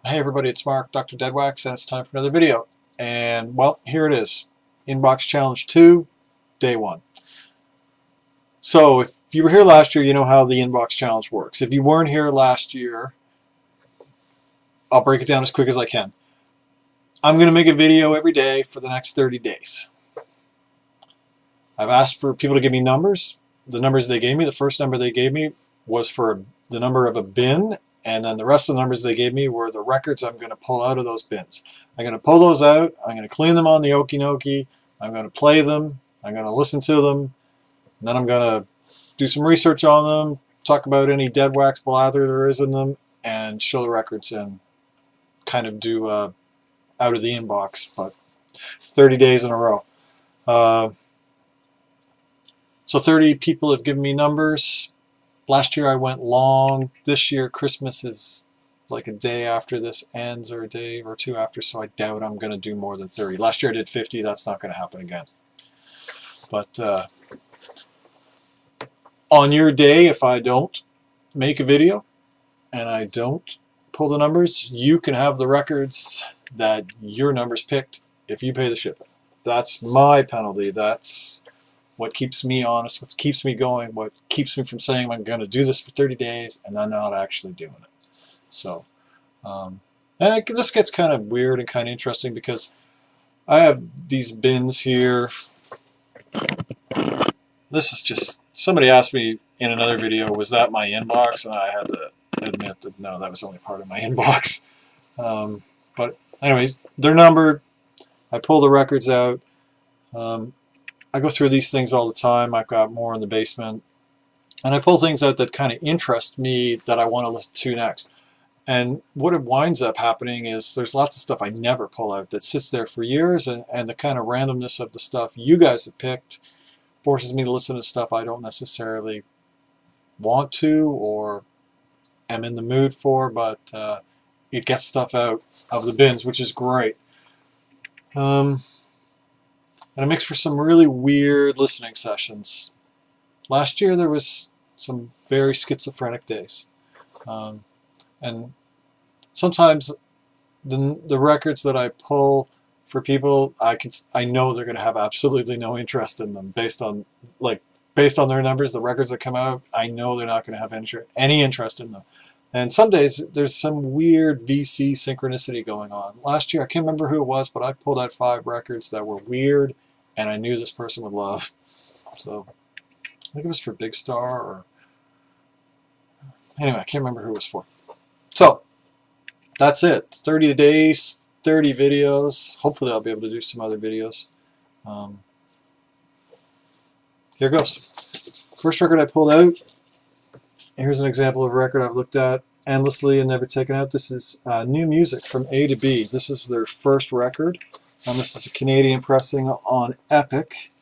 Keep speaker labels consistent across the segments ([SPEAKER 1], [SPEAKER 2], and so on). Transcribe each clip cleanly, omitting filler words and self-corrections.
[SPEAKER 1] Hey everybody, it's Mark, Dr. Deadwax, and it's time for another video. And, well, here it is. Inbox Challenge 2, Day 1. So, if you were here last year, you know how the Inbox Challenge works. If you weren't here last year, I'll break it down as quick as I can. I'm going to make a video every day for the next 30 days. I've asked for people to give me numbers. The numbers they gave me, the first number they gave me was for the number of a bin, and then the rest of the numbers they gave me were the records I'm going to pull out of those bins. I'm going to pull those out, I'm going to clean them on the Okie Nokie, I'm going to play them, I'm going to listen to them, and then I'm going to do some research on them, talk about any dead wax blather there is in them, and show the records and kind of do out of the inbox, but 30 days in a row. So 30 people have given me numbers. Last year I went long. This year Christmas is like a day after this ends or a day or two after, so I doubt I'm going to do more than 30. Last year I did 50. That's not going to happen again. But on your day, if I don't make a video and I don't pull the numbers, you can have the records that your numbers picked if you pay the shipping. That's my penalty. That's what keeps me honest, what keeps me going, what keeps me from saying I'm going to do this for 30 days and I'm not actually doing it. So, and this gets kind of weird and kind of interesting because I have these bins here. This is just, somebody asked me in another video, was that my inbox? And I had to admit that no, that was only part of my inbox. But anyways, they're numbered. I pull the records out. I go through these things all the time. I've got more in the basement. And I pull things out that kind of interest me that I want to listen to next. And what it winds up happening is there's lots of stuff I never pull out that sits there for years, and the kind of randomness of the stuff you guys have picked forces me to listen to stuff I don't necessarily want to or am in the mood for, but it gets stuff out of the bins, which is great. And it makes for some really weird listening sessions. Last year there was some very schizophrenic days. And sometimes the records that I pull for people, I know they're going to have absolutely no interest in them based on their numbers. The records that come out, I know they're not going to have any interest in them. And some days there's some weird VC synchronicity going on. Last year I can't remember who it was, but I pulled out 5 records that were weird and I knew this person would love. So I think it was for Big Star, or anyway, I can't remember who it was for. So that's it. 30 days, 30 videos. Hopefully I'll be able to do some other videos. Here goes. First record I pulled out. Here's an example of a record I've looked at endlessly and never taken out. This is New Music from A to B. This is their first record. This is a Canadian pressing on Epic.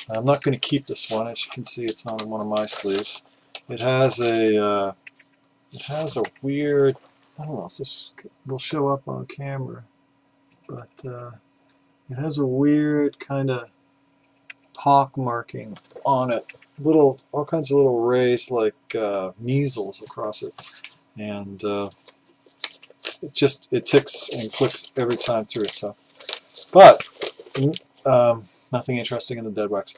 [SPEAKER 1] I'm not going to keep this one. As you can see, it's not on one of my sleeves. It has a weird, I don't know if this will show up on camera, but it has a weird kind of pock marking on it. All kinds of little rays like measles across it, and it ticks and clicks every time through. So, but nothing interesting in the dead wax.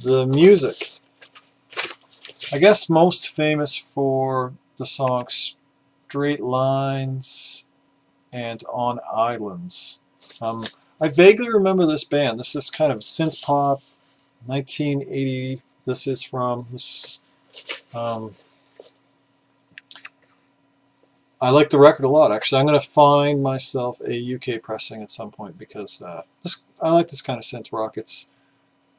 [SPEAKER 1] The music, I guess, most famous for the songs "Straight Lines" and "On Islands." I vaguely remember this band. This is kind of synth pop, 1980. This is from this. I like the record a lot. Actually, I'm going to find myself a UK pressing at some point because I like this kind of synth rock.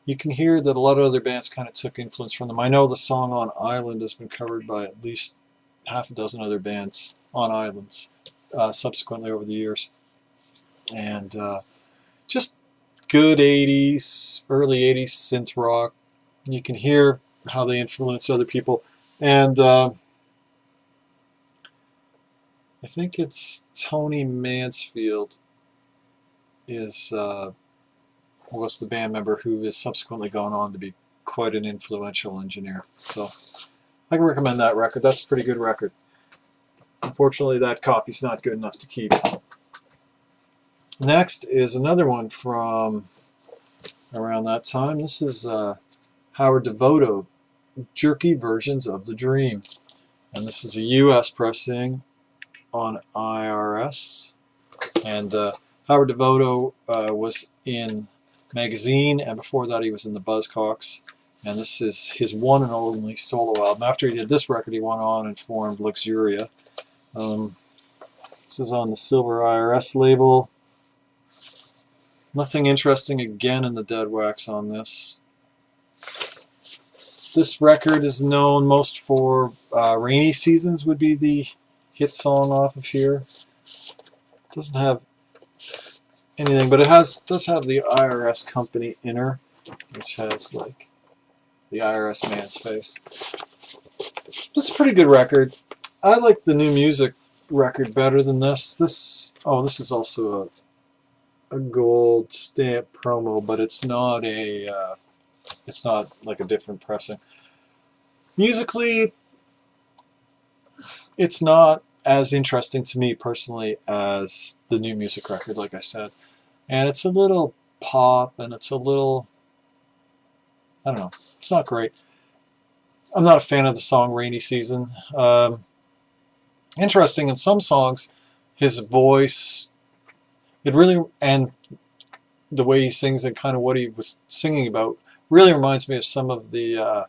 [SPEAKER 1] You can hear that a lot of other bands kind of took influence from them. I know the song "On Island" has been covered by at least half a dozen other bands on islands subsequently over the years. And just good 80s, early 80s synth rock. You can hear how they influence other people. And I think it's Tony Mansfield was the band member who has subsequently gone on to be quite an influential engineer. So I can recommend that record. That's a pretty good record. Unfortunately, that copy's not good enough to keep. Next is another one from around that time. This is Howard Devoto, Jerky Versions of the Dream. And this is a U.S. pressing on I.R.S. And Howard Devoto was in Magazine, and before that he was in the Buzzcocks. And this is his one and only solo album. After he did this record, he went on and formed Luxuria. This is on the Silver I.R.S. label. Nothing interesting again in the Dead Wax on this. This record is known most for Rainy Seasons would be the hit song off of here. Doesn't have anything, but it does have the I.R.S. company inner, which has like the I.R.S. man's face. This is a pretty good record. I like the New Music record better than this. This is also a gold stamp promo, but it's not like a different pressing. Musically, it's not as interesting to me personally as the New Music record, like I said. And it's a little pop, and it's a little, I don't know, it's not great. I'm not a fan of the song Rainy Season. Interesting, in some songs, his voice, it really, and the way he sings and kind of what he was singing about, really reminds me of some of the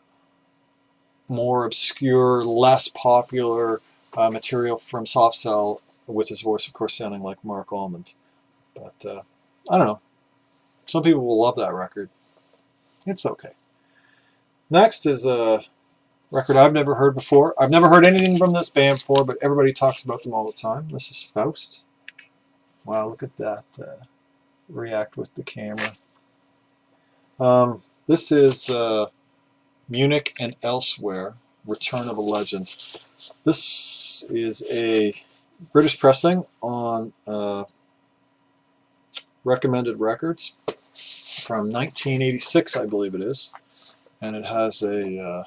[SPEAKER 1] more obscure, less popular material from Soft Cell, with his voice, of course, sounding like Mark Almond. But I don't know. Some people will love that record. It's okay. Next is a record I've never heard before. I've never heard anything from this band before, but everybody talks about them all the time. This is Faust. Wow, look at that. React with the camera. This is Munic and Elsewhere, Return of a Legend. This is a British pressing on Recommended Records from 1986, I believe it is, and it has a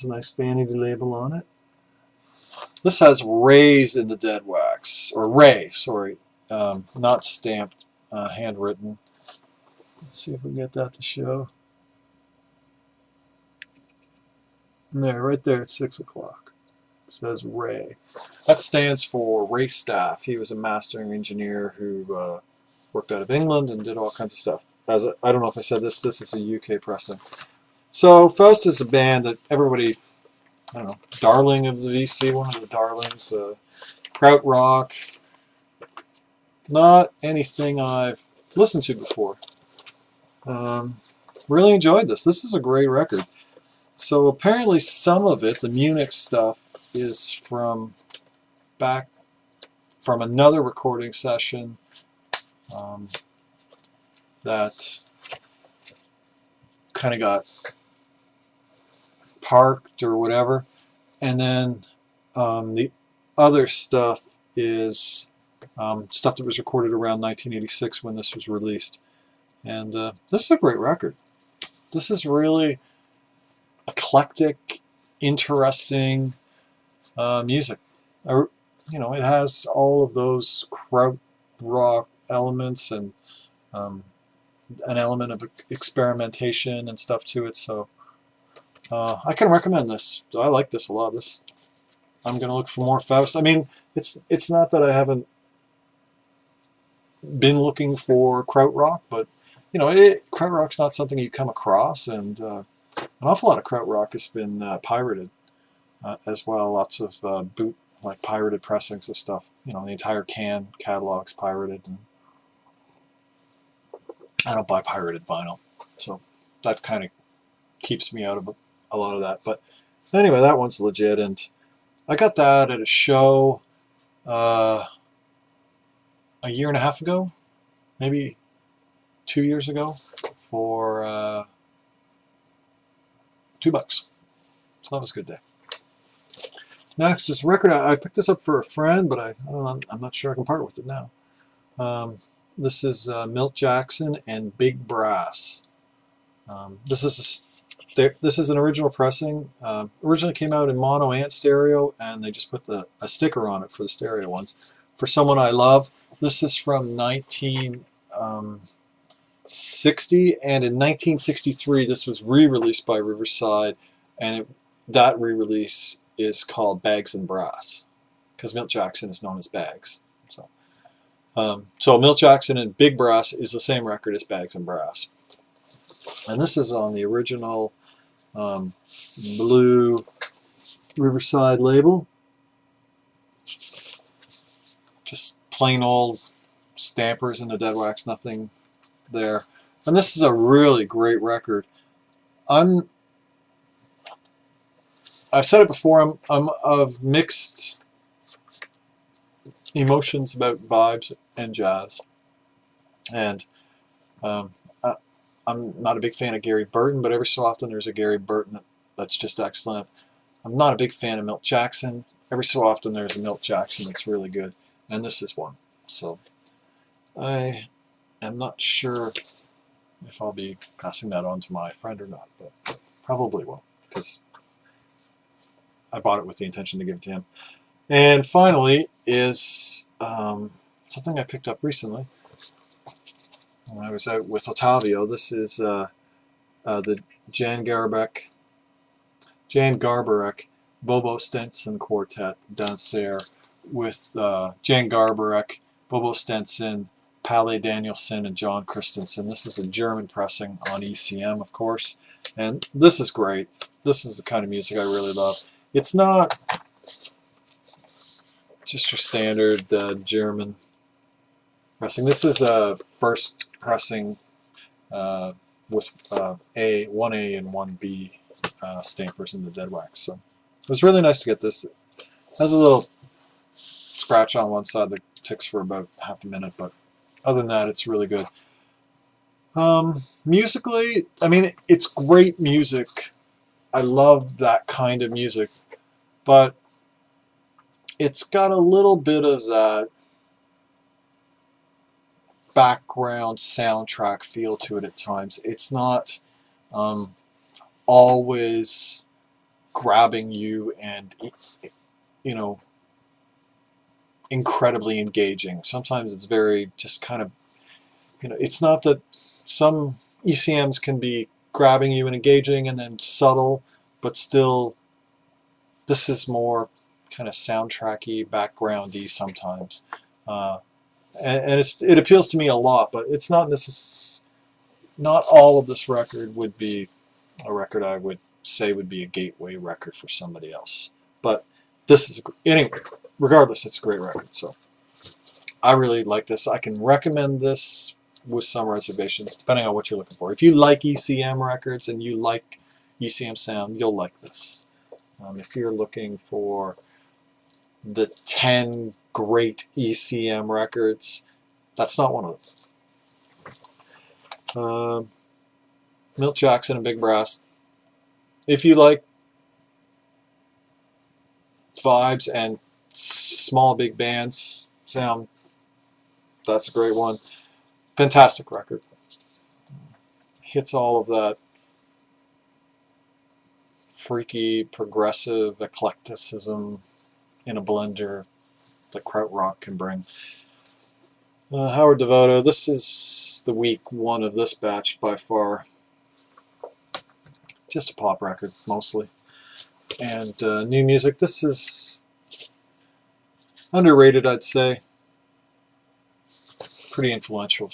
[SPEAKER 1] nice vanity label on it. This has Ray's in the Dead Wax, or Ray, sorry, not stamped, handwritten. Let's see if we can get that to show. There, right there at 6 o'clock. It says Ray. That stands for Ray Staff. He was a mastering engineer who worked out of England and did all kinds of stuff. I don't know if I said this. This is a UK pressing. So Faust is a band that everybody, I don't know, darling of the VC, one of the darlings. Krautrock. Not anything I've listened to before. Really enjoyed this. This is a great record. So apparently some of it, the Munic stuff, is from another recording session that kind of got parked or whatever. And then the other stuff is stuff that was recorded around 1986 when this was released. And this is a great record. This is really eclectic, interesting music. It has all of those krautrock elements and an element of experimentation and stuff to it. So I can recommend this. I like this a lot. I'm going to look for more Faust. I mean, it's not that I haven't been looking for krautrock, but krautrock's not something you come across, and an awful lot of krautrock has been pirated as well. Lots of pirated pressings of stuff. The entire catalog's pirated. And I don't buy pirated vinyl, so that kind of keeps me out of a lot of that. But anyway, that one's legit, and I got that at a show a year and a half ago, maybe 2 years ago, for $2. So that was a good day. Next is a record. I picked this up for a friend, but I'm not sure I can part with it now. This is Milt Jackson and Big Brass. This is This is an original pressing. Originally came out in mono and stereo, and they just put a sticker on it for the stereo ones. For Someone I Love, this is from 1960, and in 1963 this was re-released by Riverside, and that re-release is called Bags and Brass, because Milt Jackson is known as Bags. So Milt Jackson and Big Brass is the same record as Bags and Brass. And this is on the original blue Riverside label. Just plain old stampers in the dead wax, nothing there. And this is a really great record. I've said it before, I'm of mixed emotions about vibes and jazz. And I'm not a big fan of Gary Burton, but every so often there's a Gary Burton that's just excellent. I'm not a big fan of Milt Jackson. Every so often there's a Milt Jackson that's really good, and this is one. So I am not sure if I'll be passing that on to my friend or not, but probably will, because I bought it with the intention to give it to him. And finally is something I picked up recently when I was out with Ottavio. This is the Jan Garbarek Bobo Stenson Quartet, Dansere, with Jan Garbarek, Bobo Stenson, Palle Danielson, and John Christensen. This is a German pressing on ECM, of course, and this is great. This is the kind of music I really love. It's not just your standard German pressing. This is a first pressing with 1A and 1B stampers in the dead wax. So it was really nice to get this. It has a little scratch on one side that ticks for about half a minute, but other than that, it's really good. Musically, I mean, it's great music. I love that kind of music, but it's got a little bit of that background soundtrack feel to it at times. It's not always grabbing you and, you know, incredibly engaging. Sometimes it's very just kind of, you know, it's not that some ECMs can be grabbing you and engaging and then subtle, but still this is more kind of soundtracky, backgroundy sometimes. And it appeals to me a lot, but it's not not all of this record would be a record I would say would be a gateway record for somebody else. But this is, anyway, regardless, it's a great record. So I really like this. I can recommend this with some reservations, depending on what you're looking for. If you like ECM records and you like ECM sound, you'll like this. If you're looking for the 10 great ECM records, that's not one of them. Milt Jackson and Big Brass. If you like vibes and small big bands sound, that's a great one. Fantastic record. Hits all of that freaky, progressive eclecticism in a blender that krautrock can bring. Howard Devoto. This is the week one of this batch by far. Just a pop record, mostly. And new music. This is underrated, I'd say. Pretty influential.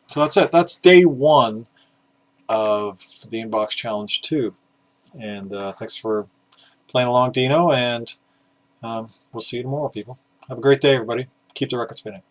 [SPEAKER 1] So that's it. That's day one of the Inbox Challenge 2. And thanks for playing along, Dino. And we'll see you tomorrow, people. Have a great day, everybody. Keep the record spinning.